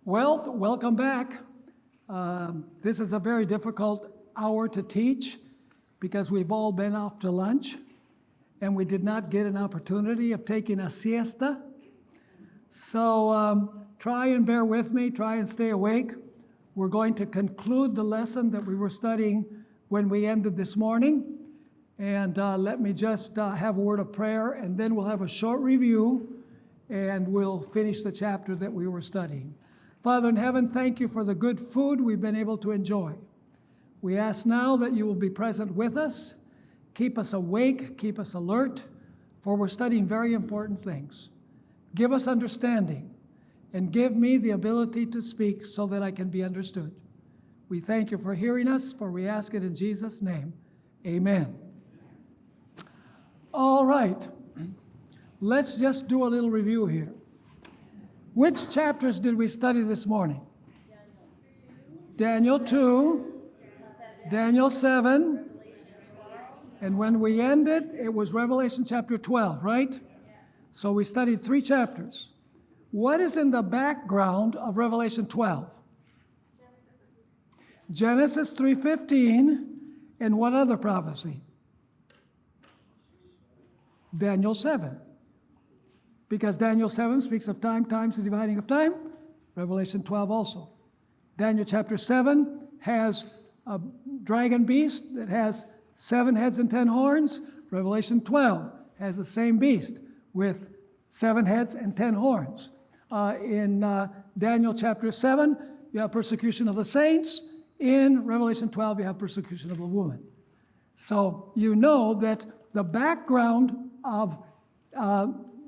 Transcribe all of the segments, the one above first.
Well, welcome back. This is a very difficult hour to teach because we've all been off to lunch and we did not get an opportunity of taking a siesta. So try and bear with me, try and stay awake. We're going to conclude the lesson that we were studying when we ended this morning. And let me just have a word of prayer, and then we'll have a short review and we'll finish the chapter that we were studying. Father in heaven, thank you for the good food we've been able to enjoy. We ask now that you will be present with us, keep us awake, keep us alert, for we're studying very important things. Give us understanding, and give me the ability to speak so that I can be understood. We thank you for hearing us, for we ask it in Jesus' name. Amen. All right, let's just do a little review here. Which chapters did we study this morning? Daniel 2, Daniel 7, and when we ended, it was Revelation chapter 12, right? So we studied 3 chapters. What is in the background of Revelation 12? Genesis 3:15, and what other prophecy? Daniel 7. Because Daniel 7 speaks of time, times the dividing of time. Revelation 12 also. Daniel chapter 7 has a dragon beast that has 7 heads and 10 horns. Revelation 12 has the same beast with 7 heads and 10 horns. In Daniel chapter 7, you have persecution of the saints. In Revelation 12, you have persecution of a woman. So you know that the background of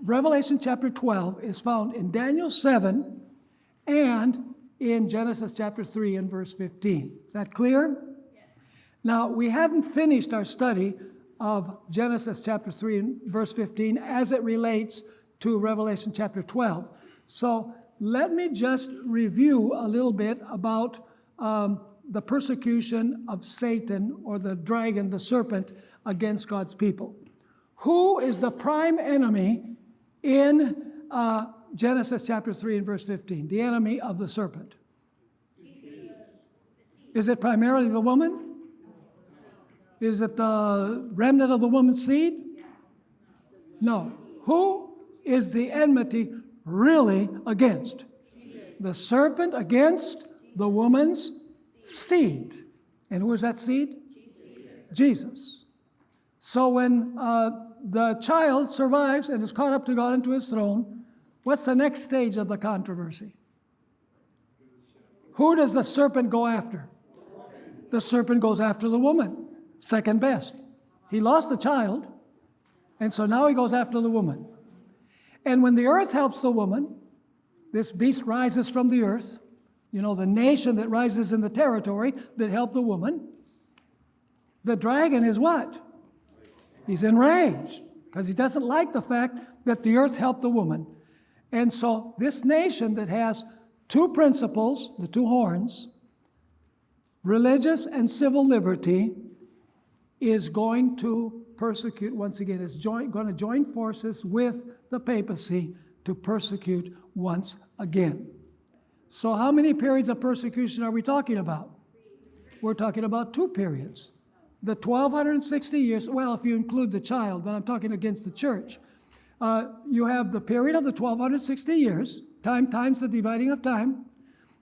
Revelation chapter 12 is found in Daniel 7 and in Genesis chapter 3 and verse 15. Is that clear? Yes. Now, we hadn't finished our study of Genesis chapter 3 and verse 15 as it relates to Revelation chapter 12. So let me just review a little bit about the persecution of Satan, or the dragon, the serpent, against God's people. Who is the prime enemy in Genesis chapter 3 and verse 15? The enemy of the serpent. Is it primarily the woman? Is it the remnant of the woman's seed? No. Who is the enmity really against? The serpent against the woman's seed. And who is that seed? Jesus. So when the child survives and is caught up to God into his throne, what's the next stage of the controversy? Who does the serpent go after? The serpent goes after the woman, second best. He lost the child, and so now he goes after the woman. And when the earth helps the woman, this beast rises from the earth, you know, the nation that rises in the territory that helped the woman. The dragon is what? He's enraged because he doesn't like the fact that the earth helped the woman. And so this nation that has 2 principles, the 2 horns, religious and civil liberty, is going to persecute, once again, is going to join forces with the papacy to persecute once again. So how many periods of persecution are we talking about? We're talking about 2 periods. The 1260 years, well, if you include the child, but I'm talking against the church. You have the period of the 1260 years, time times the dividing of time.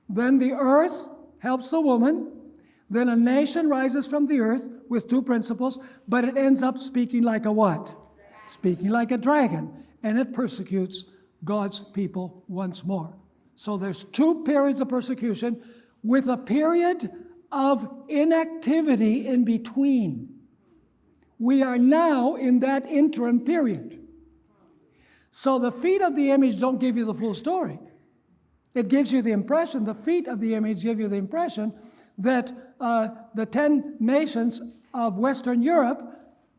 Then the earth helps the woman. Then a nation rises from the earth with 2 principles, but it ends up speaking like a what? Speaking like a dragon, and it persecutes God's people once more. So there's 2 periods of persecution with a period of inactivity in between. We are now in that interim period. So the feet of the image don't give you the full story. It gives you the impression, the feet of the image give you the impression that the 10 nations of Western Europe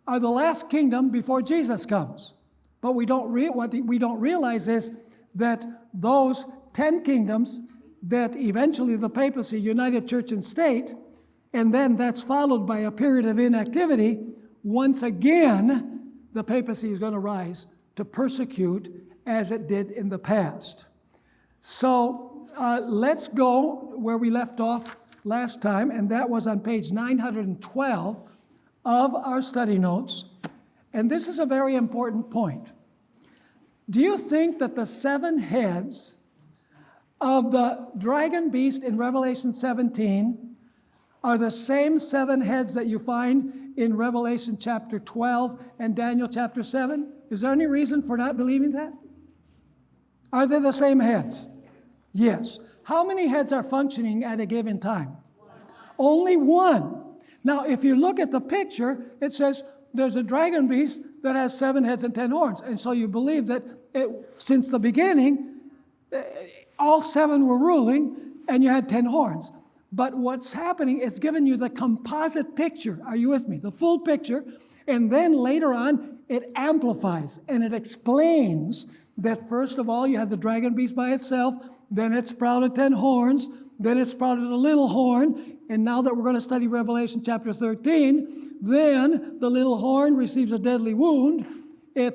are the last kingdom before Jesus comes. But what we don't realize is that those 10 kingdoms that eventually the papacy, united church and state, and then that's followed by a period of inactivity, once again, the papacy is going to rise to persecute as it did in the past. So let's go where we left off last time, and that was on page 912 of our study notes. And this is a very important point. Do you think that the 7 heads of the dragon beast in Revelation 17 are the same 7 heads that you find in Revelation chapter 12 and Daniel chapter 7? Is there any reason for not believing that? Are they the same heads? Yes. How many heads are functioning at a given time? Only one. Now, if you look at the picture, it says there's a dragon beast that has 7 heads and 10 horns. And so you believe that since the beginning, all 7 were ruling and you had 10 horns. But what's happening, it's giving you the composite picture. Are you with me? The full picture. And then later on, it amplifies and it explains that first of all, you had the dragon beast by itself, then it sprouted 10 horns, then it sprouted a little horn, and now that we're going to study Revelation chapter 13, then the little horn receives a deadly wound.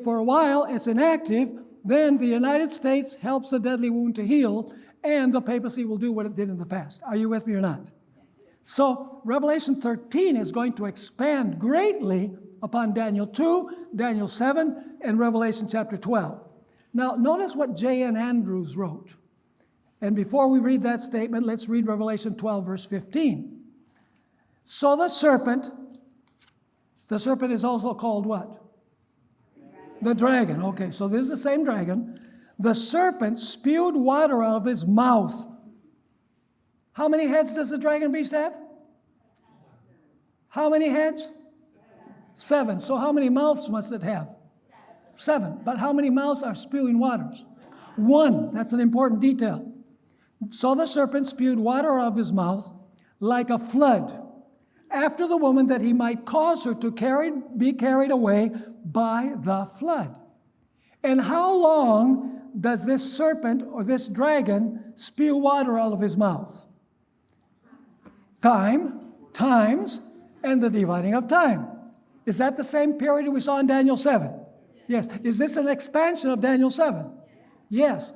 For a while, it's inactive. Then the United States helps the deadly wound to heal, and the papacy will do what it did in the past. Are you with me or not? So Revelation 13 is going to expand greatly upon Daniel 2, Daniel 7, and Revelation chapter 12. Now, notice what J.N. Andrews wrote. And before we read that statement, let's read Revelation 12, verse 15. So the serpent is also called what? The dragon. Okay, so this is the same dragon. The serpent spewed water out of his mouth. How many heads does the dragon beast have? How many heads? 7. So how many mouths must it have? 7. But how many mouths are spewing waters? 1. That's an important detail. So the serpent spewed water out of his mouth like a flood after the woman, that he might cause her to be carried away by the flood. And how long does this serpent or this dragon spew water out of his mouth? Times, and the dividing of time. Is that the same period we saw in Daniel 7? Yes. Is this an expansion of Daniel 7? Yes.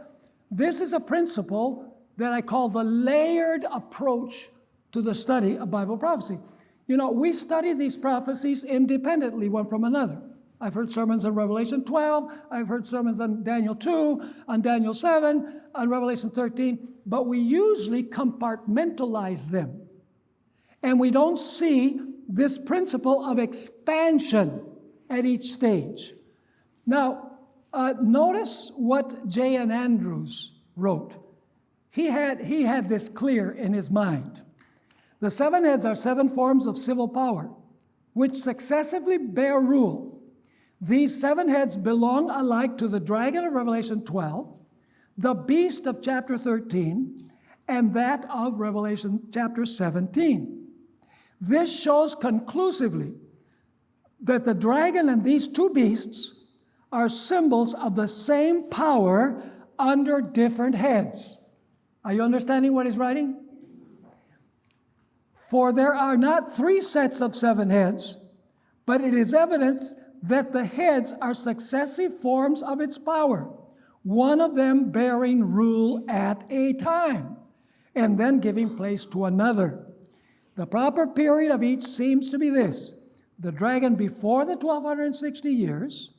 This is a principle that I call the layered approach to the study of Bible prophecy. You know, we study these prophecies independently, one from another. I've heard sermons on Revelation 12, I've heard sermons on Daniel 2, on Daniel 7, on Revelation 13, but we usually compartmentalize them. And we don't see this principle of expansion at each stage. Now, notice what J.N. Andrews wrote. He had this clear in his mind. The 7 heads are 7 forms of civil power, which successively bear rule. These 7 heads belong alike to the dragon of Revelation 12, the beast of chapter 13, and that of Revelation chapter 17. This shows conclusively that the dragon and these 2 beasts are symbols of the same power under different heads. Are you understanding what he's writing? For there are not 3 sets of 7 heads, but it is evident that the heads are successive forms of its power, one of them bearing rule at a time, and then giving place to another. The proper period of each seems to be this: the dragon before the 1260 years,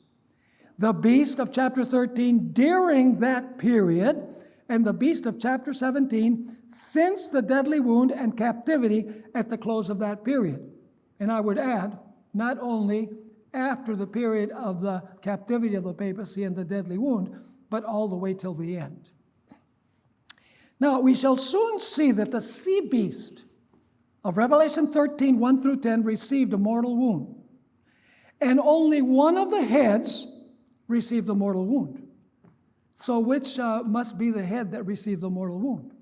the beast of chapter 13 during that period, and the beast of chapter 17 since the deadly wound and captivity at the close of that period. And I would add, not only after the period of the captivity of the papacy and the deadly wound, but all the way till the end. Now, we shall soon see that the sea beast of Revelation 13, 1 through 10, received a mortal wound. And only one of the heads received the mortal wound. So which must be the head that received the mortal wound?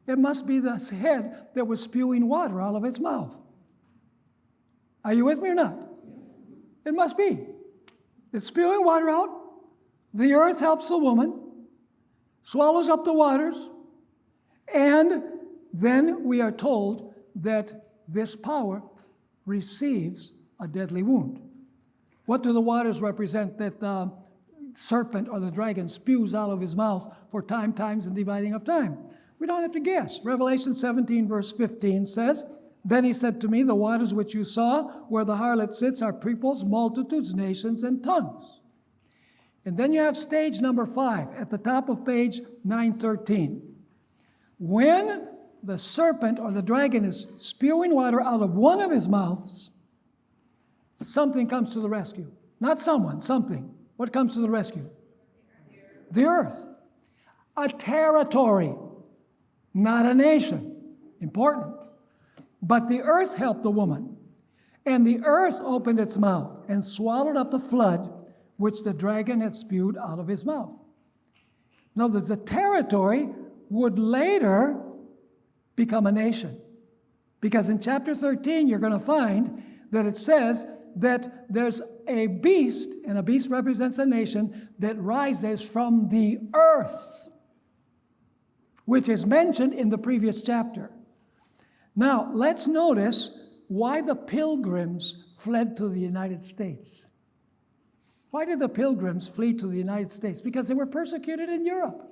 It must be the head that was spewing water out of its mouth. Are you with me or not? It must be. It's spewing water out. The earth helps the woman, swallows up the waters, and then we are told that this power receives a deadly wound. What do the waters represent that serpent or the dragon spews out of his mouth for time, times, and dividing of time? We don't have to guess. Revelation 17, verse 15 says, "Then he said to me, the waters which you saw where the harlot sits are peoples, multitudes, nations, and tongues." And then you have stage number 5 at the top of page 913. When the serpent or the dragon is spewing water out of one of his mouths, something comes to the rescue. Not someone, something. What comes to the rescue? The earth. A territory, not a nation. Important. But the earth helped the woman. And the earth opened its mouth and swallowed up the flood which the dragon had spewed out of his mouth. Now, the territory would later become a nation. Because in chapter 13, you're going to find that it says that there's a beast, and a beast represents a nation, that rises from the earth, which is mentioned in the previous chapter. Now, let's notice why the pilgrims fled to the United States. Why did the pilgrims flee to the United States? Because they were persecuted in Europe.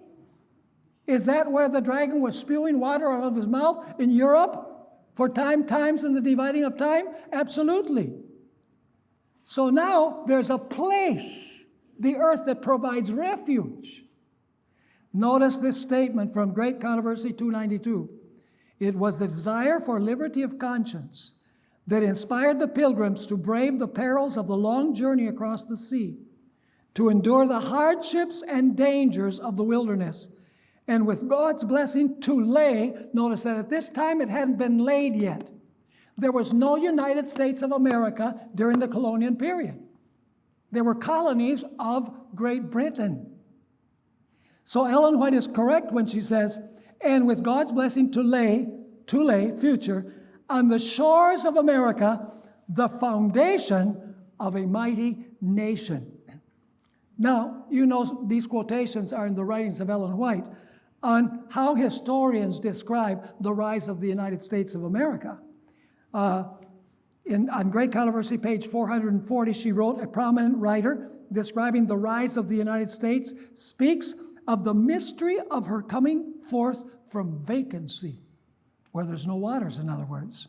Is that where the dragon was spewing water out of his mouth? In Europe? For time, times, and the dividing of time? Absolutely. So now there's a place, the earth, that provides refuge. Notice this statement from Great Controversy 292. It was the desire for liberty of conscience that inspired the pilgrims to brave the perils of the long journey across the sea, to endure the hardships and dangers of the wilderness, and with God's blessing to lay, notice that at this time it hadn't been laid yet. There was no United States of America during the colonial period. There were colonies of Great Britain. So Ellen White is correct when she says, and with God's blessing to lay, future, on the shores of America, the foundation of a mighty nation. Now, you know these quotations are in the writings of Ellen White on how historians describe the rise of the United States of America. On Great Controversy, page 440, she wrote, a prominent writer describing the rise of the United States speaks of the mystery of her coming forth from vacancy, where there's no waters, in other words,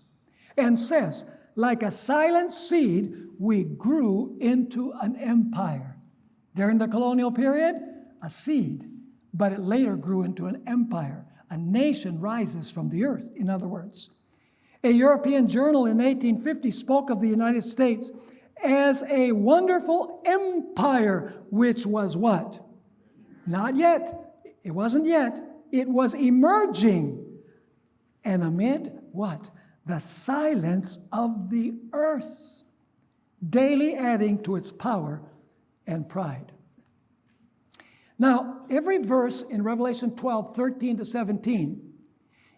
and says, like a silent seed, we grew into an empire. During the colonial period, a seed, but it later grew into an empire. A nation rises from the earth, in other words. A European journal in 1850 spoke of the United States as a wonderful empire, which was what? Not yet. It wasn't yet. It was emerging. And amid what? The silence of the earth, daily adding to its power and pride. Now, every verse in Revelation 12, 13 to 17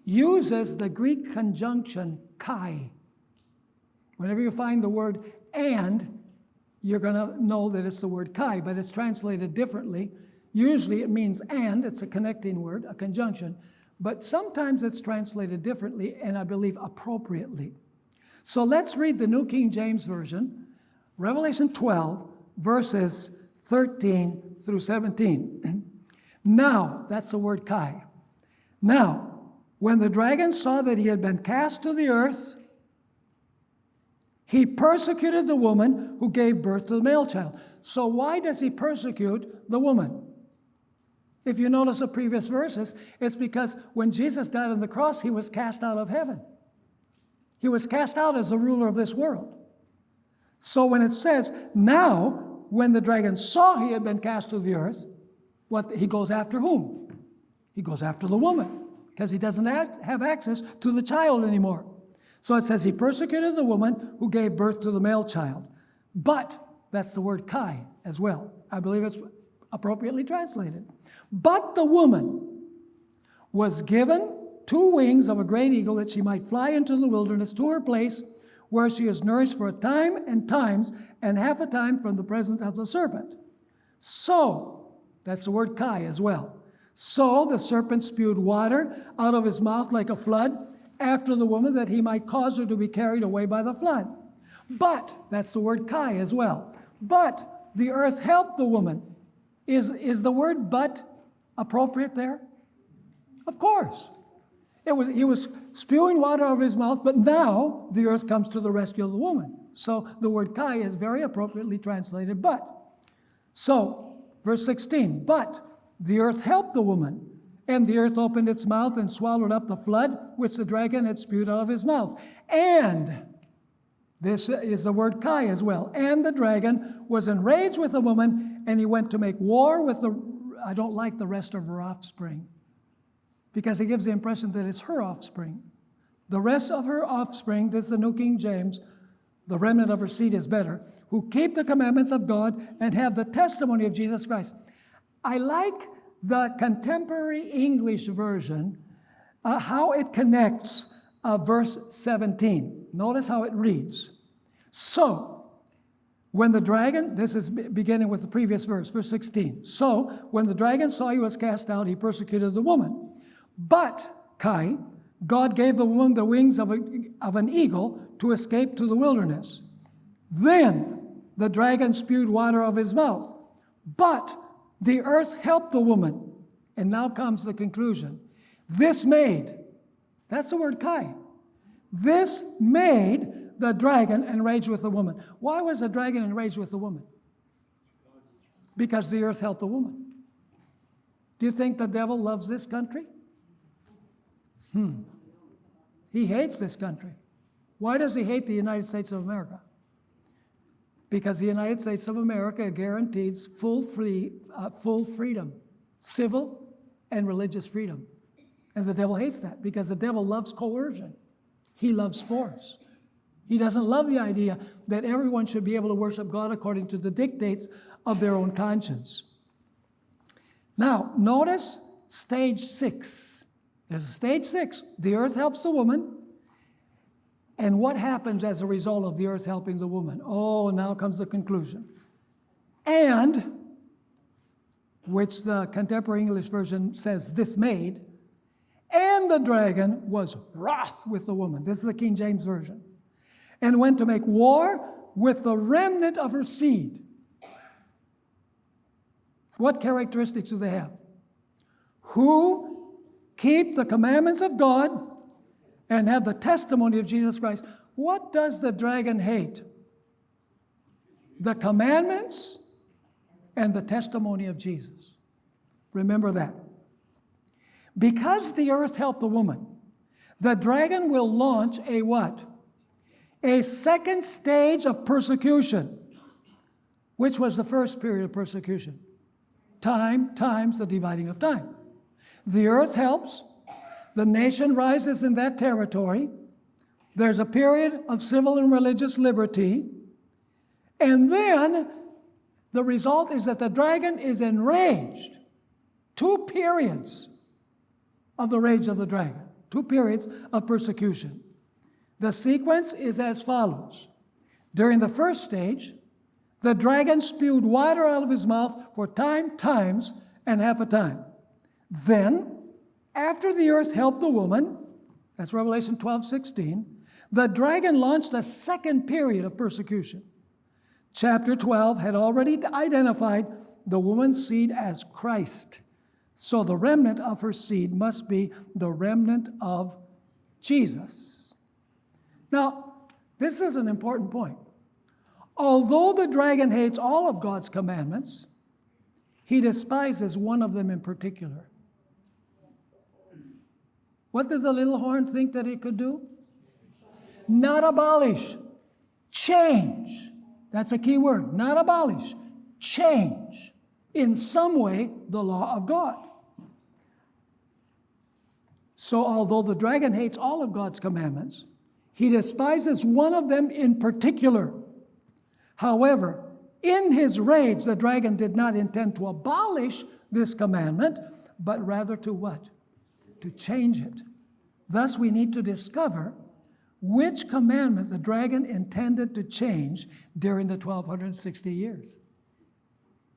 uses the Greek conjunction kai. Whenever you find the word and, you're going to know that it's the word kai, but it's translated differently. Usually it means and, it's a connecting word, a conjunction, but sometimes it's translated differently, and I believe appropriately. So let's read the New King James Version, Revelation 12, verses 13 through 17. Now, that's the word kai. Now, when the dragon saw that he had been cast to the earth, he persecuted the woman who gave birth to the male child. So why does he persecute the woman? If you notice the previous verses, it's because when Jesus died on the cross, he was cast out of heaven. He was cast out as the ruler of this world. So when it says, now, when the dragon saw he had been cast to the earth, he goes after whom? He goes after the woman, because he doesn't have access to the child anymore. So it says he persecuted the woman who gave birth to the male child. But, that's the word kai as well. I believe it's appropriately translated. But the woman was given 2 wings of a great eagle that she might fly into the wilderness to her place where she is nourished for a time and times and half a time from the presence of the serpent. So, that's the word kai as well. So the serpent spewed water out of his mouth like a flood after the woman that he might cause her to be carried away by the flood. But, that's the word kai as well. But the earth helped the woman, Is the word but appropriate there? Of course. He was spewing water out of his mouth, but now the earth comes to the rescue of the woman. So the word kai is very appropriately translated but. So, verse 16, but the earth helped the woman, and the earth opened its mouth and swallowed up the flood which the dragon had spewed out of his mouth. And, this is the word kai as well, and the dragon was enraged with the woman, and he went to make war with I don't like the rest of her offspring, because it gives the impression that it's her offspring. The rest of her offspring, this is the New King James, the remnant of her seed is better, who keep the commandments of God and have the testimony of Jesus Christ. I like the contemporary English version, how it connects verse 17. Notice how it reads. So, when the dragon, this is beginning with the previous verse 16. So, when the dragon saw he was cast out, he persecuted the woman. But, Kai, God gave the woman the wings of an eagle to escape to the wilderness. Then the dragon spewed water of his mouth. But the earth helped the woman. And now comes the conclusion. This made, that's the word Kai. This made the dragon enraged with the woman. Why was the dragon enraged with the woman? Because the earth helped the woman. Do you think the devil loves this country? He hates this country. Why does he hate the United States of America? Because the United States of America guarantees full freedom, civil and religious freedom. And the devil hates that because the devil loves coercion. He loves force. He doesn't love the idea that everyone should be able to worship God according to the dictates of their own conscience. Now, notice stage 6. There's a stage 6. The earth helps the woman. And what happens as a result of the earth helping the woman? Oh, now comes the conclusion. And, which the contemporary English version says, this made, and the dragon was wroth with the woman. This is the King James Version. And went to make war with the remnant of her seed. What characteristics do they have? Who keep the commandments of God and have the testimony of Jesus Christ. What does the dragon hate? The commandments and the testimony of Jesus. Remember that. Because the earth helped the woman, the dragon will launch a what? A second stage of persecution, which was the first period of persecution. Time times the dividing of time. The earth helps. The nation rises in that territory. There's a period of civil and religious liberty. And then the result is that the dragon is enraged. 2 periods of the rage of the dragon. 2 periods of persecution. The sequence is as follows. During the first stage, the dragon spewed water out of his mouth for times, and half a time. Then, after the earth helped the woman, that's Revelation 12:16, the dragon launched a second period of persecution. Chapter 12 had already identified the woman's seed as Christ. So the remnant of her seed must be the remnant of Jesus. Now, this is an important point. Although the dragon hates all of God's commandments, he despises one of them in particular. What did the little horn think that it could do? Not abolish, change. That's a key word. Not abolish, change in some way the law of God. So although the dragon hates all of God's commandments, he despises one of them in particular. However, in his rage, the dragon did not intend to abolish this commandment, but rather to what? To change it. Thus, we need to discover which commandment the dragon intended to change during the 1260 years.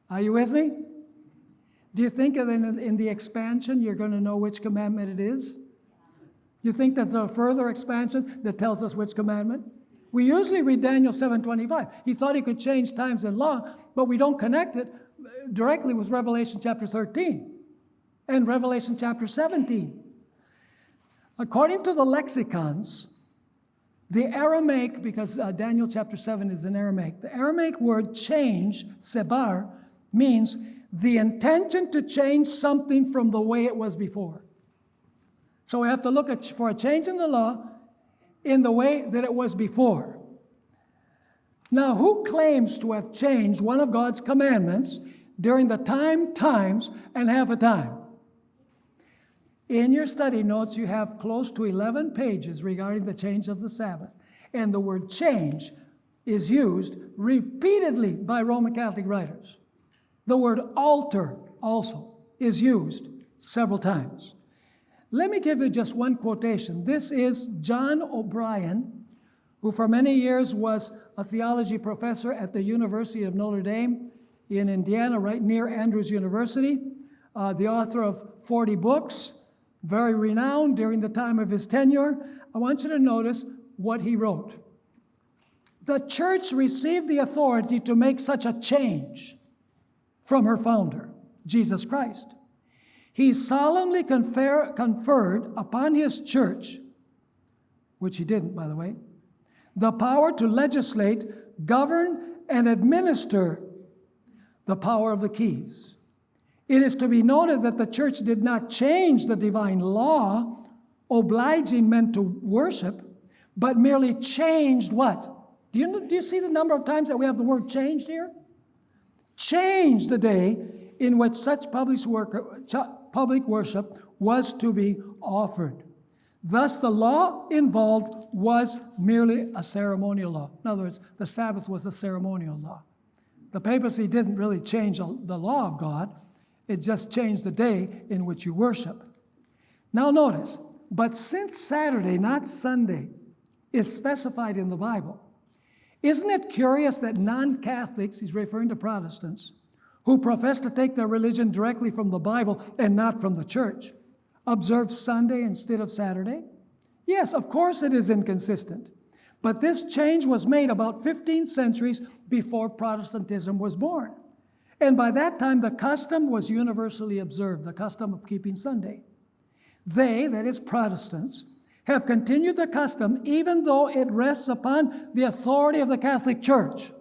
Are you with me? Do you think that in the expansion you're going to know which commandment it is? You think that there's a further expansion that tells us which commandment? We usually read Daniel 7:25. He thought he could change times and law, but we don't connect it directly with Revelation chapter 13 and Revelation chapter 17. According to the lexicons, the Aramaic, because Daniel chapter 7 is in Aramaic, the Aramaic word change, sebar, means the intention to change something from the way it was before. So we have to look for a change in the law in the way that it was before. Now, who claims to have changed one of God's commandments during the times, and half a time? In your study notes, you have close to 11 pages regarding the change of the Sabbath. And the word change is used repeatedly by Roman Catholic writers. The word alter also is used several times. Let me give you just one quotation. This is John O'Brien, who for many years was a theology professor at the University of Notre Dame in Indiana, right near Andrews University, the author of 40 books, very renowned during the time of his tenure. I want you to notice what he wrote. The church received the authority to make such a change from her founder, Jesus Christ. He solemnly conferred upon his church, which he didn't, by the way, the power to legislate, govern, and administer the power of the keys. It is to be noted that the church did not change the divine law, obliging men to worship, but merely changed what? Do you see the number of times that we have the word changed here? Changed the day in which such public worship was to be offered. Thus, the law involved was merely a ceremonial law. In other words, the Sabbath was a ceremonial law. The papacy didn't really change the law of God. It just changed the day in which you worship. Now notice, but since Saturday, not Sunday, is specified in the Bible, isn't it curious that non-Catholics, he's referring to Protestants, who profess to take their religion directly from the Bible and not from the church, observe Sunday instead of Saturday? Yes, of course it is inconsistent. But this change was made about 15 centuries before Protestantism was born. And by that time, the custom was universally observed, the custom of keeping Sunday. They, that is Protestants, have continued the custom even though it rests upon the authority of the Catholic Church.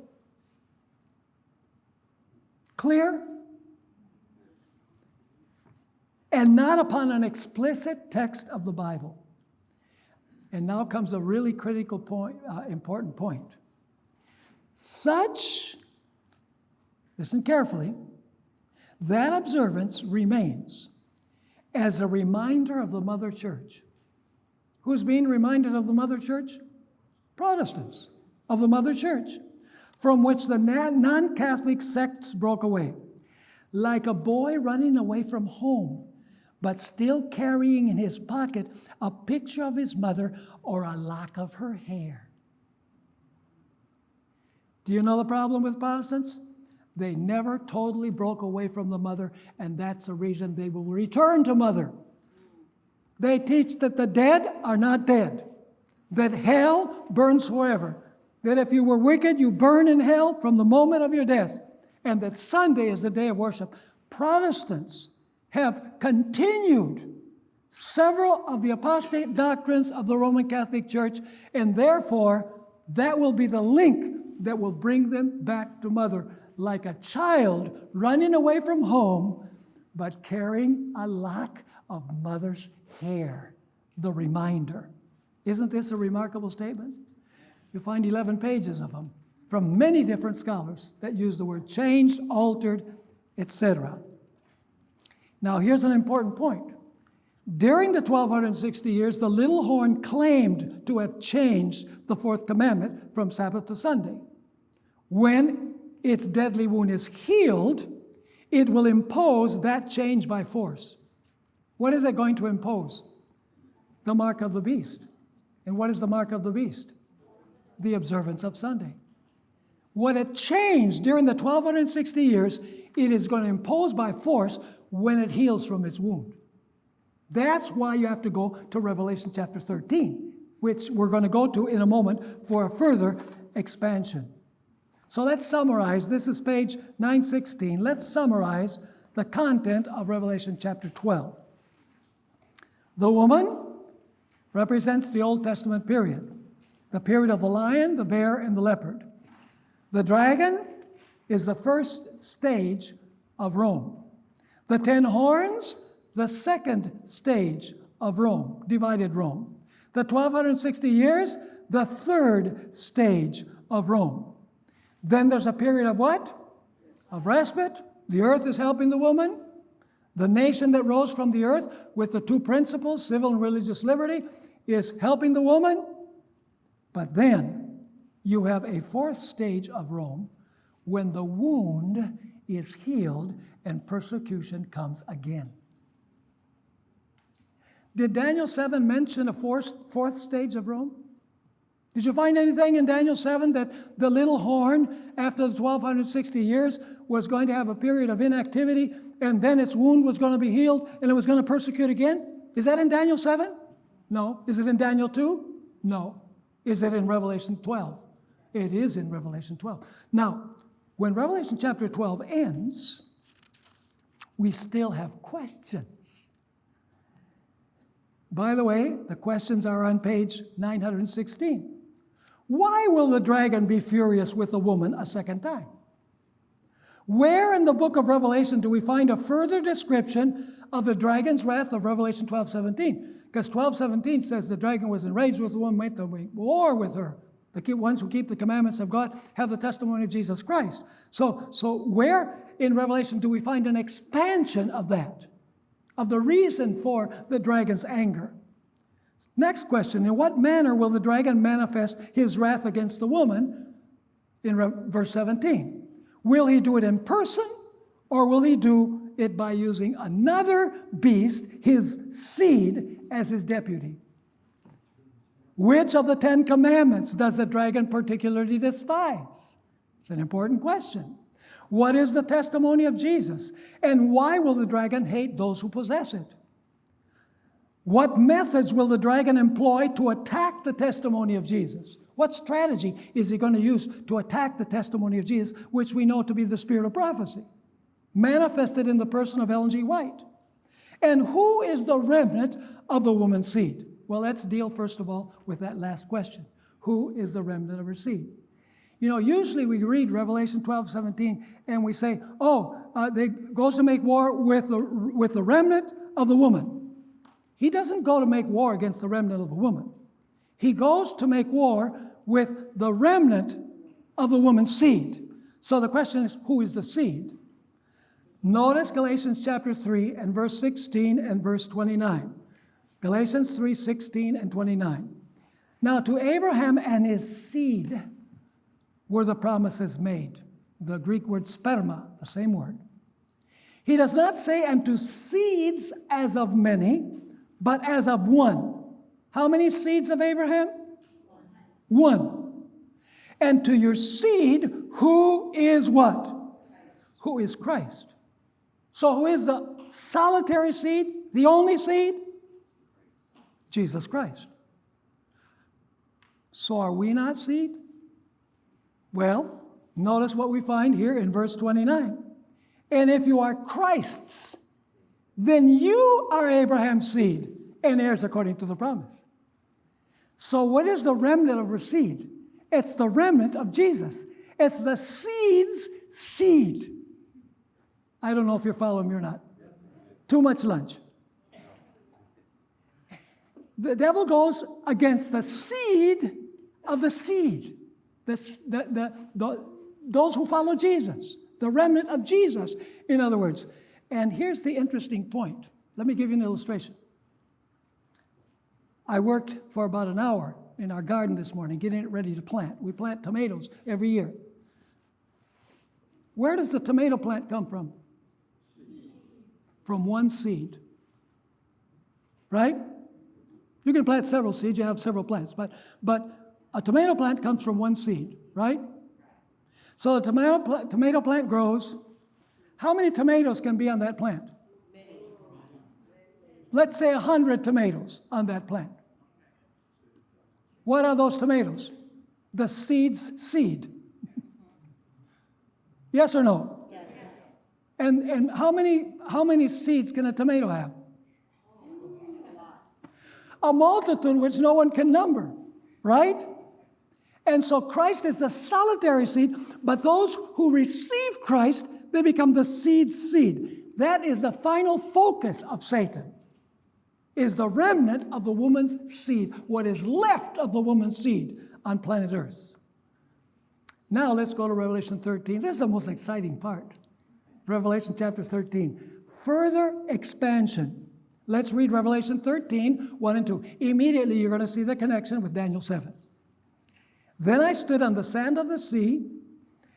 Clear? And not upon an explicit text of the Bible. And now comes a really critical point, important point. Listen carefully, that observance remains as a reminder of the Mother Church. Who's being reminded of the Mother Church? Protestants of the Mother Church, from which the non-Catholic sects broke away. Like a boy running away from home, but still carrying in his pocket a picture of his mother or a lock of her hair. Do you know the problem with Protestants? They never totally broke away from the mother, and that's the reason they will return to mother. They teach that the dead are not dead, that hell burns forever, that if you were wicked, you burn in hell from the moment of your death, and that Sunday is the day of worship. Protestants have continued several of the apostate doctrines of the Roman Catholic Church, and therefore that will be the link that will bring them back to mother, like a child running away from home, but carrying a lock of mother's hair, the reminder. Isn't this a remarkable statement? You'll find 11 pages of them from many different scholars that use the word changed, altered, etc. Now, here's an important point. During the 1260 years, the little horn claimed to have changed the fourth commandment from Sabbath to Sunday. When its deadly wound is healed, it will impose that change by force. What is it going to impose? The mark of the beast. And what is the mark of the beast? The observance of Sunday. What it changed during the 1260 years, it is going to impose by force when it heals from its wound. That's why you have to go to Revelation chapter 13, which we're going to go to in a moment for a further expansion. So let's summarize. This is page 916. Let's summarize the content of Revelation chapter 12. The woman represents the Old Testament period, the period of the lion, the bear, and the leopard. The dragon is the first stage of Rome. The 10 horns, the second stage of Rome, divided Rome. The 1260 years, the third stage of Rome. Then there's a period of what? Of respite. The earth is helping the woman. The nation that rose from the earth with the two principles, civil and religious liberty, is helping the woman. But then you have a fourth stage of Rome when the wound is healed and persecution comes again. Did Daniel 7 mention a fourth stage of Rome? Did you find anything in Daniel 7 that the little horn, after the 1260 years, was going to have a period of inactivity, and then its wound was going to be healed, and it was going to persecute again? Is that in Daniel 7? No. Is it in Daniel 2? No. Is it in Revelation 12? It is in Revelation 12. Now, when Revelation chapter 12 ends, we still have questions. By the way, the questions are on page 916. Why will the dragon be furious with the woman a second time? Where in the book of Revelation do we find a further description of the dragon's wrath of Revelation 12:17? Because 12:17 says the dragon was enraged with the woman, went to war with her. The ones who keep the commandments of God have the testimony of Jesus Christ. So where in Revelation do we find an expansion of that, of the reason for the dragon's anger? Next question, in what manner will the dragon manifest his wrath against the woman in verse 17? Will he do it in person, or will he do it by using another beast, his seed, as his deputy? Which of the 10 commandments does the dragon particularly despise? It's an important question. What is the testimony of Jesus? And why will the dragon hate those who possess it? What methods will the dragon employ to attack the testimony of Jesus? What strategy is he going to use to attack the testimony of Jesus, which we know to be the spirit of prophecy, manifested in the person of Ellen G. White? And who is the remnant of the woman's seed? Well, let's deal first of all with that last question. Who is the remnant of her seed? You know, usually we read Revelation 12:17 and we say, they goes to make war with the remnant of the woman. He doesn't go to make war against the remnant of the woman. He goes to make war with the remnant of the woman's seed. So the question is, who is the seed? Notice Galatians chapter 3 and verse 16 and verse 29. Galatians 3:16 and 29. Now to Abraham and his seed were the promises made. The Greek word sperma, the same word. He does not say unto seeds as of many, but as of one. How many seeds of Abraham? One. And to your seed, who is what? Who is Christ. So who is the solitary seed? The only seed? Jesus Christ. So are we not seed? Well, notice what we find here in verse 29. And if you are Christ's, then you are Abraham's seed and heirs according to the promise. So what is the remnant of her seed? It's the remnant of Jesus. It's the seed's seed. I don't know if you're following me or not. Too much lunch. The devil goes against the seed of the seed. Those who follow Jesus. The remnant of Jesus, in other words. And here's the interesting point. Let me give you an illustration. I worked for about an hour in our garden this morning, getting it ready to plant. We plant tomatoes every year. Where does the tomato plant come from? From one seed. Right? You can plant several seeds, you have several plants, but a tomato plant comes from one seed, right? So the tomato plant grows. How many tomatoes can be on that plant? Let's say 100 tomatoes on that plant. What are those tomatoes? The seed's seed. Yes or no? Yes. And how many seeds can a tomato have? A multitude which no one can number, right? And so Christ is a solitary seed, but those who receive Christ, they become the seed. That is the final focus of Satan, is the remnant of the woman's seed, what is left of the woman's seed on planet Earth. Now let's go to Revelation 13. This is the most exciting part. Revelation chapter 13. Further expansion. Let's read Revelation 13, 1 and 2. Immediately you're going to see the connection with Daniel 7. Then I stood on the sand of the sea,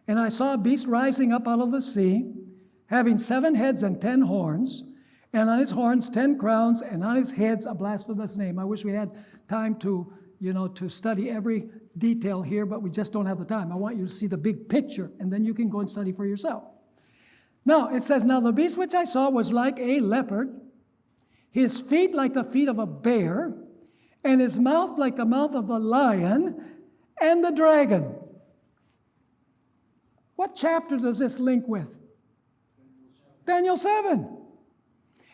and I saw a beast rising up out of the sea, having 7 heads and 10 horns, and on his horns 10 crowns, and on his heads a blasphemous name. I wish we had time to study every detail here, but we just don't have the time. I want you to see the big picture, and then you can go and study for yourself. Now, it says, now the beast which I saw was like a leopard, his feet like the feet of a bear, and his mouth like the mouth of a lion, and the dragon. What chapter does this link with? Daniel 7.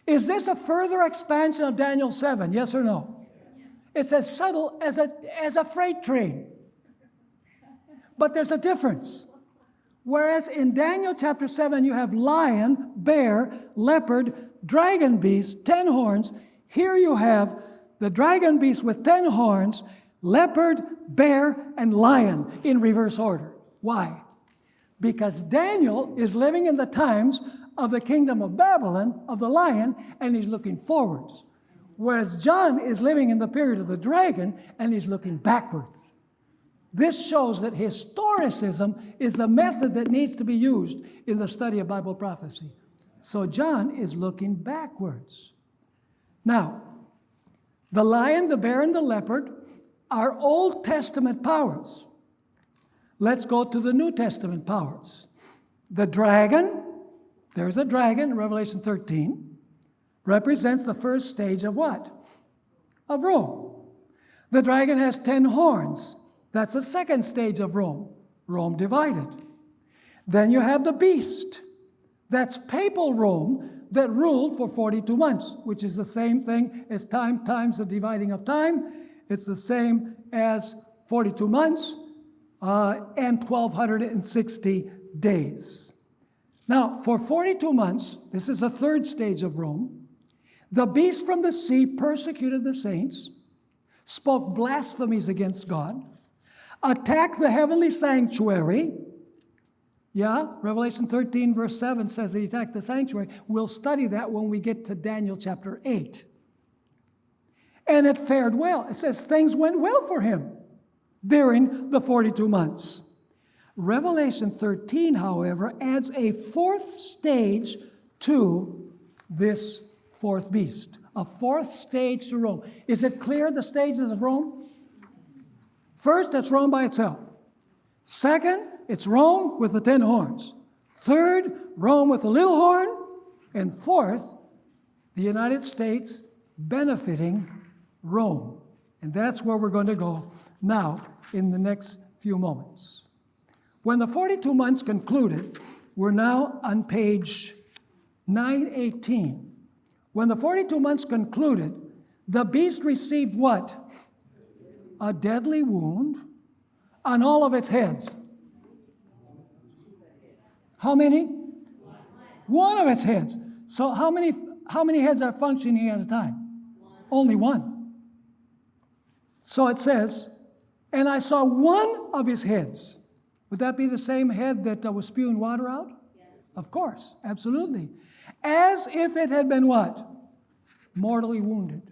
Is this a further expansion of Daniel 7? Yes or no? It's as subtle as a freight train. But there's a difference. Whereas in Daniel chapter 7, you have lion, bear, leopard, dragon beast, 10 horns. Here you have the dragon beast with 10 horns, leopard, bear, and lion in reverse order. Why? Because Daniel is living in the times of the kingdom of Babylon, of the lion, and he's looking forwards. Whereas John is living in the period of the dragon, and he's looking backwards. This shows that historicism is the method that needs to be used in the study of Bible prophecy. So John is looking backwards. Now, the lion, the bear, and the leopard are Old Testament powers. Let's go to the New Testament powers. The dragon, there's a dragon in Revelation 13, represents the first stage of what? Of Rome. The dragon has 10 horns. That's the second stage of Rome. Rome divided. Then you have the beast. That's papal Rome that ruled for 42 months, which is the same thing as times the dividing of time. It's the same as 42 months and 1,260 days. Now, for 42 months, this is the third stage of Rome, the beast from the sea persecuted the saints, spoke blasphemies against God, attacked the heavenly sanctuary. Yeah, Revelation 13, verse 7 says that he attacked the sanctuary. We'll study that when we get to Daniel chapter 8. And it fared well. It says things went well for him during the 42 months. Revelation 13, however, adds a fourth stage to this fourth beast. A fourth stage to Rome. Is it clear the stages of Rome? First, that's Rome by itself. Second, it's Rome with the 10 horns. Third, Rome with the little horn. And fourth, the United States benefiting Rome. And that's where we're going to go now in the next few moments. When the 42 months concluded, we're now on page 918. When the 42 months concluded, the beast received what? A deadly wound on all of its heads. How many? One of its heads. So how many heads are functioning at a time? Only one. So it says, and I saw one of his heads. Would that be the same head that was spewing water out? Yes. Of course, absolutely. As if it had been what? Mortally wounded.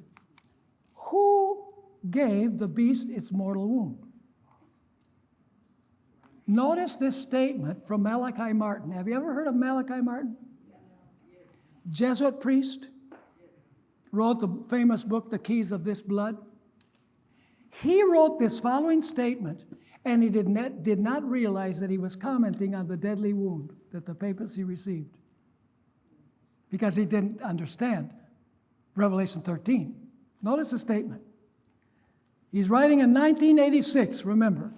Who gave the beast its mortal wound? Notice this statement from Malachi Martin. Have you ever heard of Malachi Martin? Yes. Jesuit priest. Wrote the famous book, The Keys of This Blood. He wrote this following statement, and he did not realize that he was commenting on the deadly wound that the papacy received, because he didn't understand Revelation 13. Notice the statement. He's writing in 1986, remember.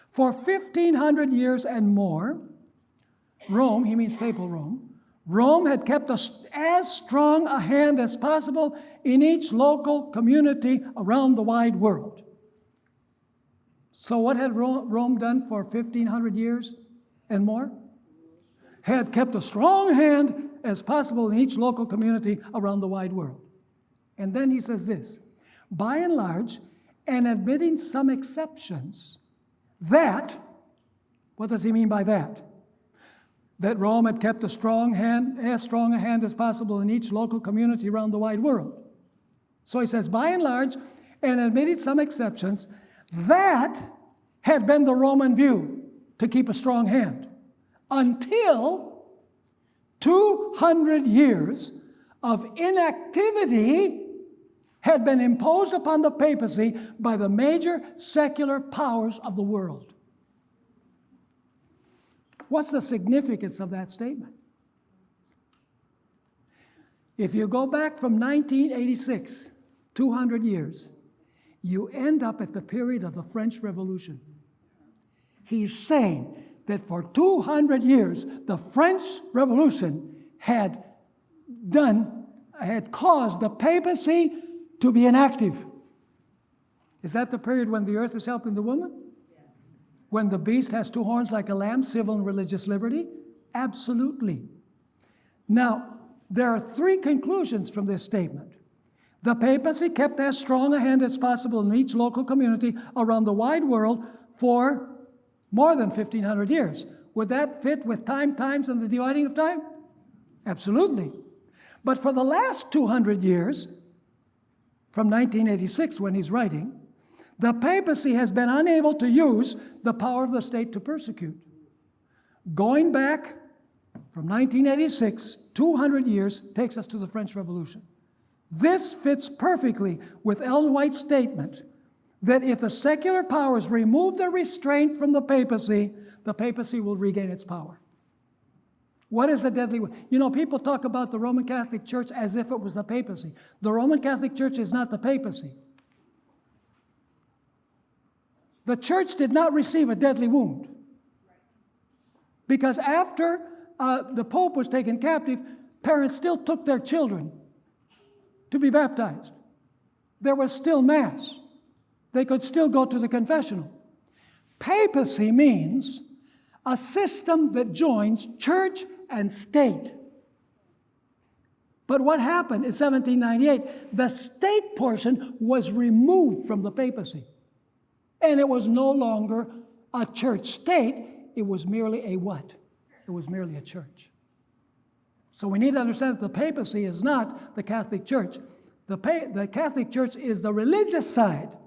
For 1,500 years and more, Rome, he means papal Rome, Rome had kept as strong a hand as possible in each local community around the wide world. So what had Rome done for 1,500 years and more? Had kept a strong hand as possible in each local community around the wide world. And then he says this, by and large, and admitting some exceptions, that, what does he mean by that? That Rome had kept as strong a hand as possible in each local community around the wide world. So he says, by and large, and admitting some exceptions, that had been the Roman view, to keep a strong hand, until 200 years of inactivity had been imposed upon the papacy by the major secular powers of the world. What's the significance of that statement? If you go back from 1986, 200 years, you end up at the period of the French Revolution. He's saying that for 200 years, the French Revolution had caused the papacy to be inactive. Is that the period when the earth is helping the woman? When the beast has two horns like a lamb, civil and religious liberty? Absolutely. Now, there are three conclusions from this statement. The papacy kept as strong a hand as possible in each local community around the wide world for more than 1,500 years. Would that fit with times, and the dividing of time? Absolutely. But for the last 200 years, from 1986 when he's writing, the papacy has been unable to use the power of the state to persecute. Going back from 1986, 200 years, takes us to the French Revolution. This fits perfectly with Ellen White's statement that if the secular powers remove the restraint from the papacy will regain its power. What is the deadly wound? You know, people talk about the Roman Catholic Church as if it was the papacy. The Roman Catholic Church is not the papacy. The church did not receive a deadly wound. Because after the Pope was taken captive, parents still took their children to be baptized. There was still Mass. They could still go to the confessional. Papacy means a system that joins church and state. But what happened in 1798? The state portion was removed from the papacy. And it was no longer a church state. It was merely a what? It was merely a church. So we need to understand that the papacy is not the Catholic Church. The Catholic Church is the religious side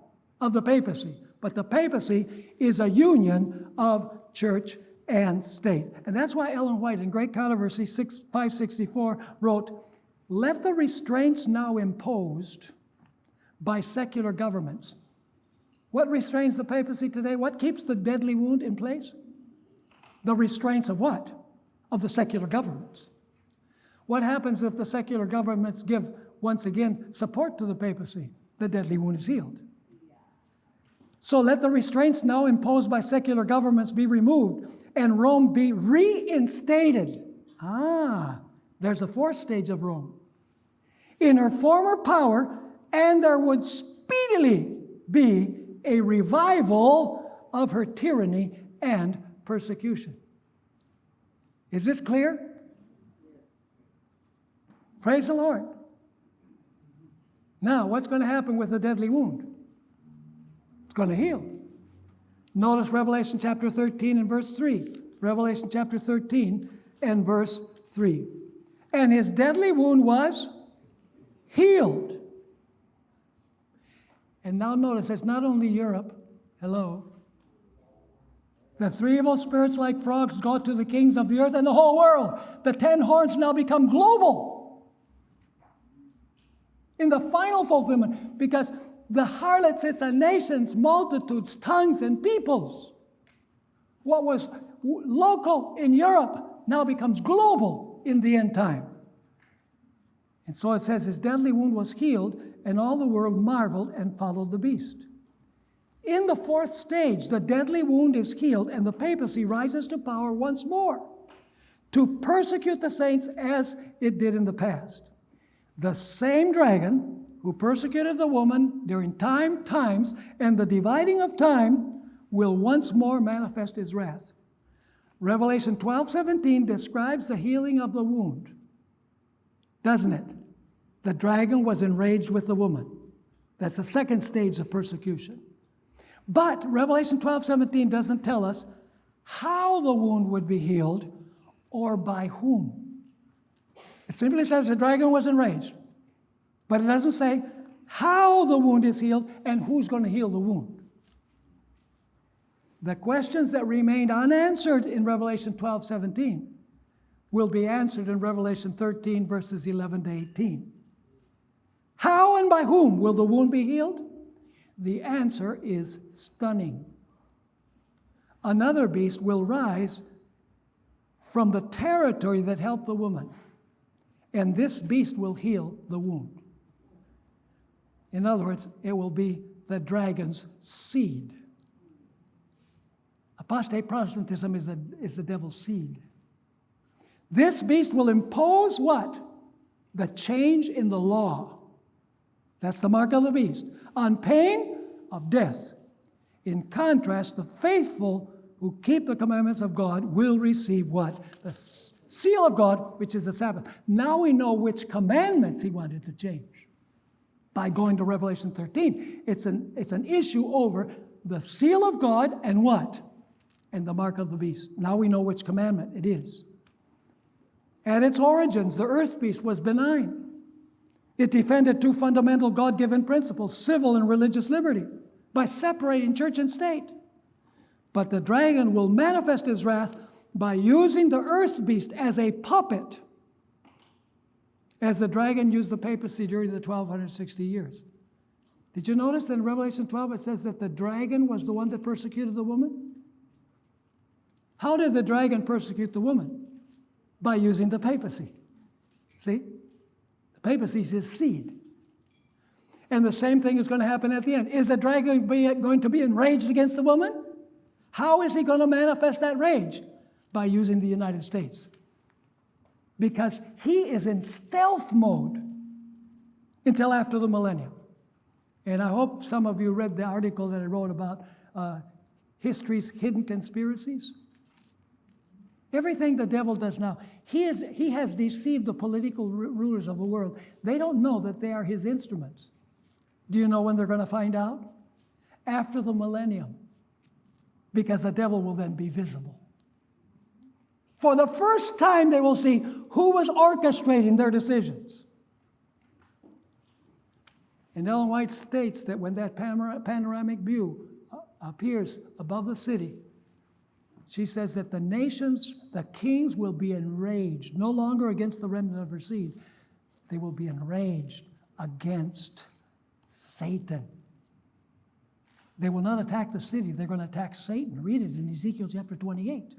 of the papacy, but the papacy is a union of church and state. And that's why Ellen White in Great Controversy 564 wrote, "Let the restraints now imposed by secular governments." What restrains the papacy today? What keeps the deadly wound in place? The restraints of what? Of the secular governments. What happens if the secular governments give, once again, support to the papacy? The deadly wound is healed. So let the restraints now imposed by secular governments be removed and Rome be reinstated. There's a fourth stage of Rome. In her former power, and there would speedily be a revival of her tyranny and persecution. Is this clear? Praise the Lord. Now, what's going to happen with the deadly wound? It's going to heal. Notice Revelation chapter 13 and verse 3. Revelation chapter 13 and verse 3. And his deadly wound was healed. And now notice, it's not only Europe. Hello. The three evil spirits like frogs go to the kings of the earth and the whole world. The 10 horns now become global. In the final fulfillment, because the harlot sits on nations, multitudes, tongues, and peoples. What was local in Europe now becomes global in the end time. And so it says his deadly wound was healed, and all the world marveled and followed the beast. In the fourth stage, the deadly wound is healed, and the papacy rises to power once more. to persecute the saints as it did in the past. The same dragon who persecuted the woman during times, and the dividing of time will once more manifest his wrath. Revelation 12:17 describes the healing of the wound, doesn't it? The dragon was enraged with the woman. That's the second stage of persecution. But Revelation 12:17 doesn't tell us how the wound would be healed or by whom. It simply says the dragon was enraged. But it doesn't say how the wound is healed and who's going to heal the wound. The questions that remained unanswered in Revelation 12:17 will be answered in Revelation 13, verses 11 to 18. How and by whom will the wound be healed? The answer is stunning. Another beast will rise from the territory that helped the woman, and this beast will heal the wound. In other words, it will be the dragon's seed. Apostate Protestantism is the devil's seed. This beast will impose what? The change in the law. That's the mark of the beast. On pain of death. In contrast, the faithful who keep the commandments of God will receive what? The seal of God, which is the Sabbath. Now we know which commandments he wanted to change. By going to Revelation 13, it's an issue over the seal of God and what? And the mark of the beast. Now we know which commandment it is. At its origins, the earth beast was benign. It defended two fundamental God-given principles, civil and religious liberty, by separating church and state. But the dragon will manifest his wrath by using the earth beast as a puppet, as the dragon used the papacy during the 1260 years. Did you notice that in Revelation 12 it says that the dragon was the one that persecuted the woman? How did the dragon persecute the woman? By using the papacy. See? The papacy is his seed. And the same thing is going to happen at the end. Is the dragon going to be enraged against the woman? How is he going to manifest that rage? By using the United States. Because he is in stealth mode until after the millennium. And I hope some of you read the article that I wrote about history's hidden conspiracies. Everything the devil does now, he has deceived the political rulers of the world. They don't know that they are his instruments. Do you know when they're going to find out? After the millennium. Because the devil will then be visible. For the first time, they will see who was orchestrating their decisions. And Ellen White states that when that panoramic view appears above the city, she says that the nations, the kings will be enraged, no longer against the remnant of her seed. They will be enraged against Satan. They will not attack the city. They're going to attack Satan. Read it in Ezekiel chapter 28.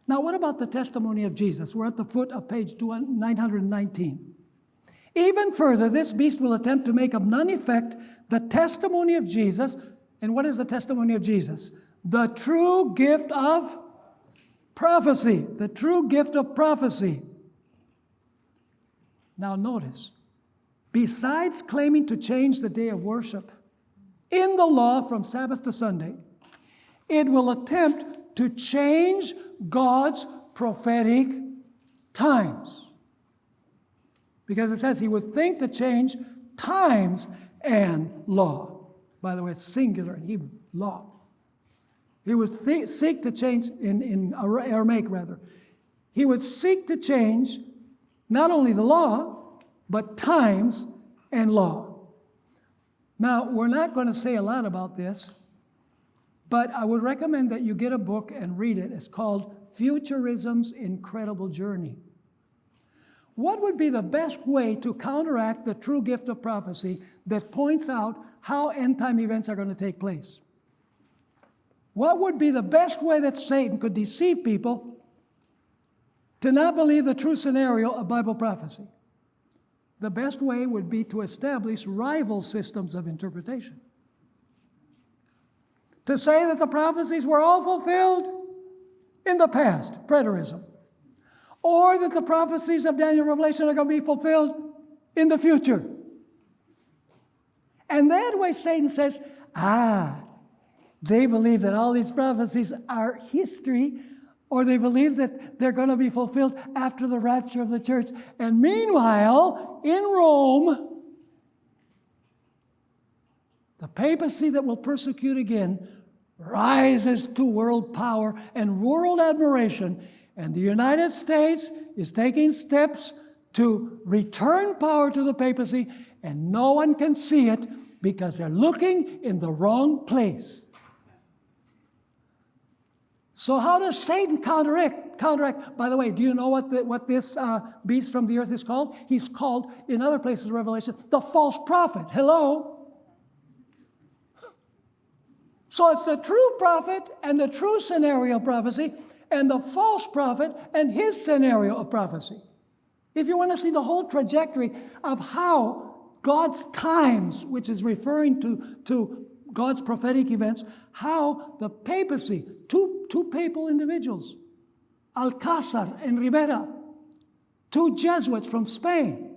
Now, what about the testimony of Jesus? We're at the foot of page 919. Even further, this beast will attempt to make of none effect the testimony of Jesus. And what is the testimony of Jesus? The true gift of prophecy. The true gift of prophecy. Now notice, besides claiming to change the day of worship in the law from Sabbath to Sunday, it will attempt to change God's prophetic times. Because it says he would think to change times and law. By the way, it's singular in Hebrew, law. He would seek to change, in Aramaic rather, he would seek to change not only the law, but times and law. Now, we're not going to say a lot about this, but I would recommend that you get a book and read it. It's called Futurism's Incredible Journey. What would be the best way to counteract the true gift of prophecy that points out how end-time events are going to take place? What would be the best way that Satan could deceive people to not believe the true scenario of Bible prophecy? The best way would be to establish rival systems of interpretation. To say that the prophecies were all fulfilled in the past, preterism, or that the prophecies of Daniel and Revelation are going to be fulfilled in the future. And that way Satan says, they believe that all these prophecies are history, or they believe that they're going to be fulfilled after the rapture of the church. And meanwhile, in Rome, the papacy that will persecute again rises to world power and world admiration. And the United States is taking steps to return power to the papacy, and no one can see it because they're looking in the wrong place. So how does Satan counteract? By the way, do you know what this beast from the earth is called? He's called, in other places of Revelation, the false prophet. Hello? So it's the true prophet and the true scenario of prophecy, and the false prophet and his scenario of prophecy. If you want to see the whole trajectory of how God's times, which is referring to God's prophetic events, how the papacy, two papal individuals, Alcázar and Rivera, two Jesuits from Spain,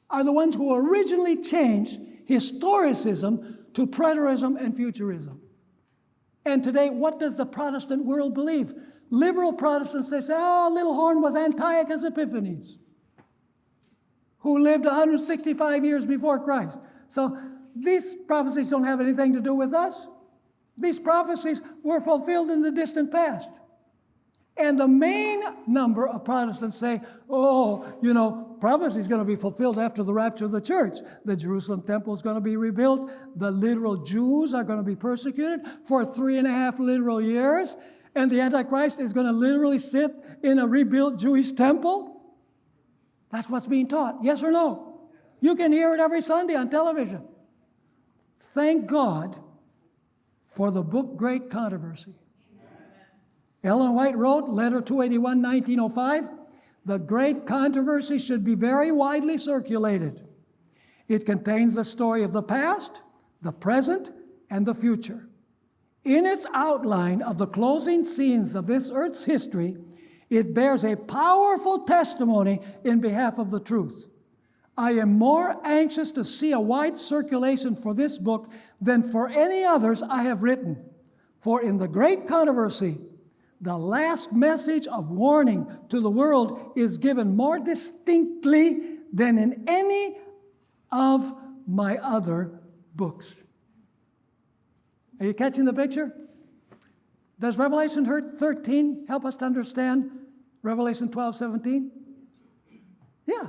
are the ones who originally changed historicism to preterism and futurism. And today, what does the Protestant world believe? Liberal Protestants, they say, Little Horn was Antiochus Epiphanes, who lived 165 years before Christ. So these prophecies don't have anything to do with us. These prophecies were fulfilled in the distant past. And the main number of Protestants say, prophecy is going to be fulfilled after the rapture of the church. The Jerusalem temple is going to be rebuilt. The literal Jews are going to be persecuted for 3.5 literal years. And the Antichrist is going to literally sit in a rebuilt Jewish temple. That's what's being taught. Yes or no? You can hear it every Sunday on television. Thank God for the book Great Controversy. Ellen White wrote, letter 281, 1905, the Great Controversy should be very widely circulated. It contains the story of the past, the present, and the future. In its outline of the closing scenes of this earth's history, it bears a powerful testimony in behalf of the truth. I am more anxious to see a wide circulation for this book than for any others I have written. For in the Great Controversy, the last message of warning to the world is given more distinctly than in any of my other books. Are you catching the picture? Does Revelation 13 help us to understand Revelation 12:17? Yeah.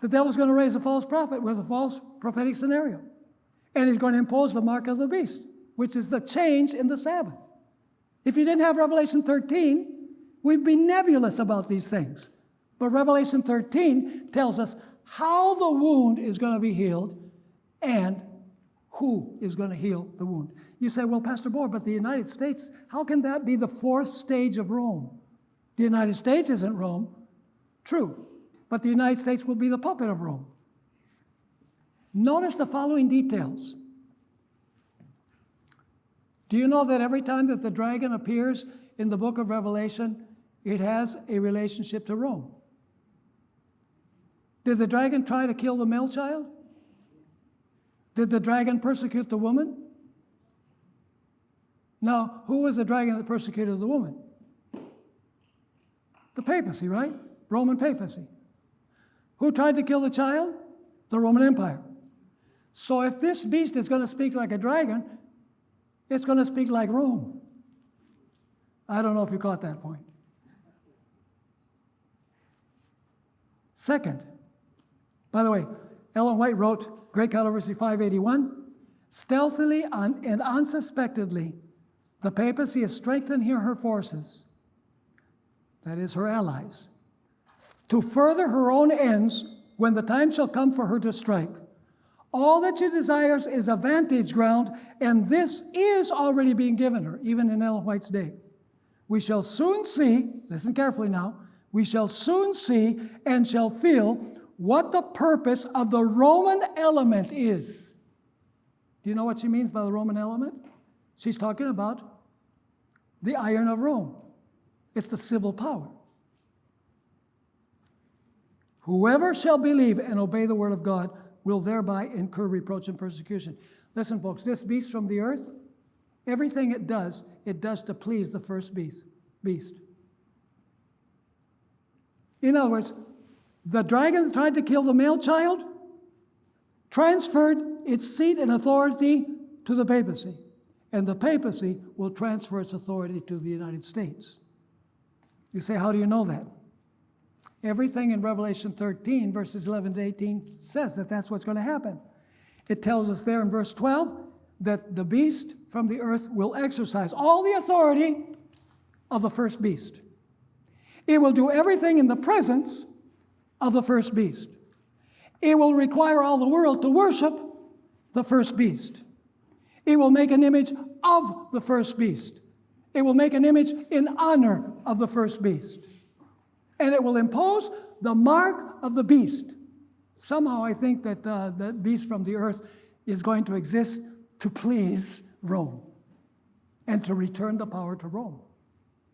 The devil's going to raise a false prophet with a false prophetic scenario. And he's going to impose the mark of the beast, which is the change in the Sabbath. If you didn't have Revelation 13, we'd be nebulous about these things. But Revelation 13 tells us how the wound is going to be healed and who is going to heal the wound. You say, well, Pastor Bohr, but the United States, how can that be the fourth stage of Rome? The United States isn't Rome. True. But the United States will be the puppet of Rome. Notice the following details. Do you know that every time that the dragon appears in the book of Revelation, it has a relationship to Rome? Did the dragon try to kill the male child? Did the dragon persecute the woman? Now, who was the dragon that persecuted the woman? The papacy, right? Roman papacy. Who tried to kill the child? The Roman Empire. So if this beast is going to speak like a dragon, it's going to speak like Rome. I don't know if you caught that point. Second, by the way, Ellen White wrote, Great Controversy 581, stealthily and unsuspectedly, the papacy is strengthening her forces, that is, her allies, to further her own ends when the time shall come for her to strike. All that she desires is a vantage ground, and this is already being given her, even in Ellen White's day. We shall soon see, listen carefully now, we shall soon see and shall feel what the purpose of the Roman element is. Do you know what she means by the Roman element? She's talking about the iron of Rome. It's the civil power. Whoever shall believe and obey the word of God will thereby incur reproach and persecution. Listen, folks, this beast from the earth, everything it does to please the first beast. In other words, the dragon that tried to kill the male child transferred its seat and authority to the papacy, and the papacy will transfer its authority to the United States. You say, how do you know that? Everything in Revelation 13, verses 11 to 18 says that that's what's going to happen. It tells us there in verse 12 that the beast from the earth will exercise all the authority of the first beast. It will do everything in the presence of the first beast. It will require all the world to worship the first beast. It will make an image of the first beast. It will make an image in honor of the first beast. And it will impose the mark of the beast. Somehow I think that the beast from the earth is going to exist to please Rome and to return the power to Rome.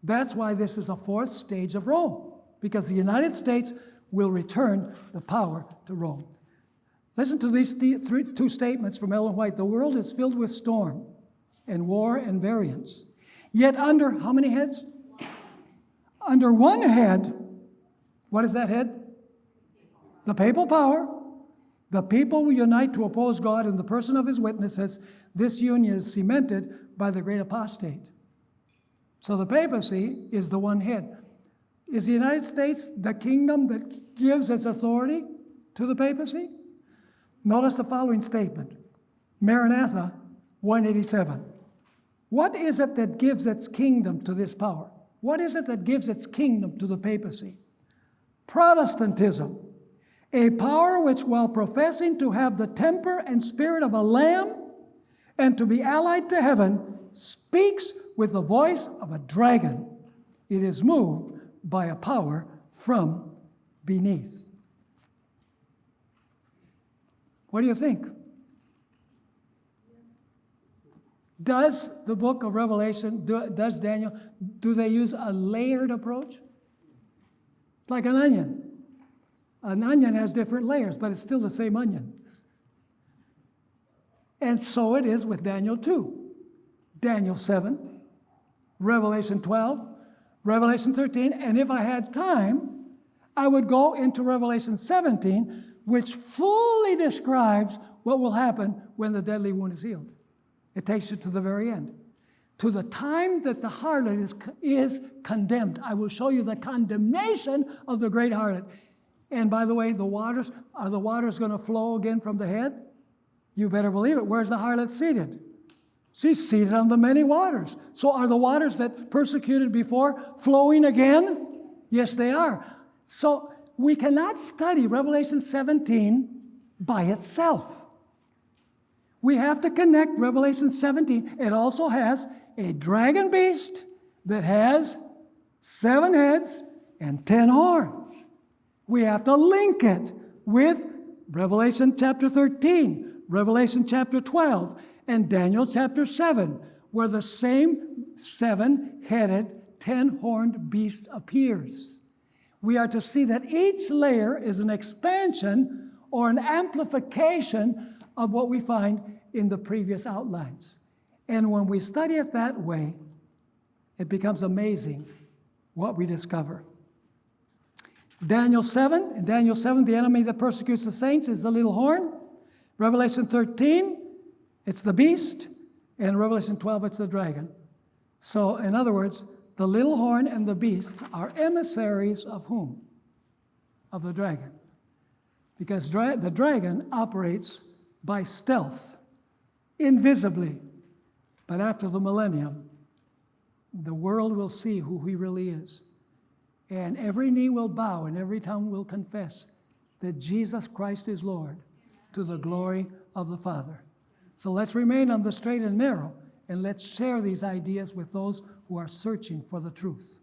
That's why this is a fourth stage of Rome, because the United States will return the power to Rome. Listen to these two statements from Ellen White. The world is filled with storm and war and variance. Yet under how many heads? Under one head. What is that head? The papal power. The people will unite to oppose God in the person of his witnesses. This union is cemented by the great apostate. So the papacy is the one head. Is the United States the kingdom that gives its authority to the papacy? Notice the following statement. Maranatha 187. What is it that gives its kingdom to this power? What is it that gives its kingdom to the papacy? Protestantism, a power which, while professing to have the temper and spirit of a lamb and to be allied to heaven, speaks with the voice of a dragon. It is moved by a power from beneath. What do you think? Does the book of Revelation, does Daniel, do they use a layered approach? It's like an onion. An onion has different layers, but it's still the same onion. And so it is with Daniel 2, Daniel 7, Revelation 12, Revelation 13, and if I had time, I would go into Revelation 17, which fully describes what will happen when the deadly wound is healed. It takes you to the very end. To the time that the harlot is condemned. I will show you the condemnation of the great harlot. And by the way, are the waters going to flow again from the head? You better believe it. Where's the harlot seated? She's seated on the many waters. So are the waters that persecuted before flowing again? Yes, they are. So we cannot study Revelation 17 by itself. We have to connect Revelation 17. It also has a dragon beast that has 7 heads and 10 horns. We have to link it with Revelation chapter 13, Revelation chapter 12, and Daniel chapter 7, where the same 7-headed, 10-horned beast appears. We are to see that each layer is an expansion or an amplification of what we find in the previous outlines. And when we study it that way, it becomes amazing what we discover. Daniel 7, in Daniel 7, the enemy that persecutes the saints is the little horn. Revelation 13, it's the beast. And Revelation 12, it's the dragon. So, in other words, the little horn and the beast are emissaries of whom? Of the dragon. Because the dragon operates by stealth, invisibly. But after the millennium, the world will see who he really is. And every knee will bow and every tongue will confess that Jesus Christ is Lord, to the glory of the Father. So let's remain on the straight and narrow, and let's share these ideas with those who are searching for the truth.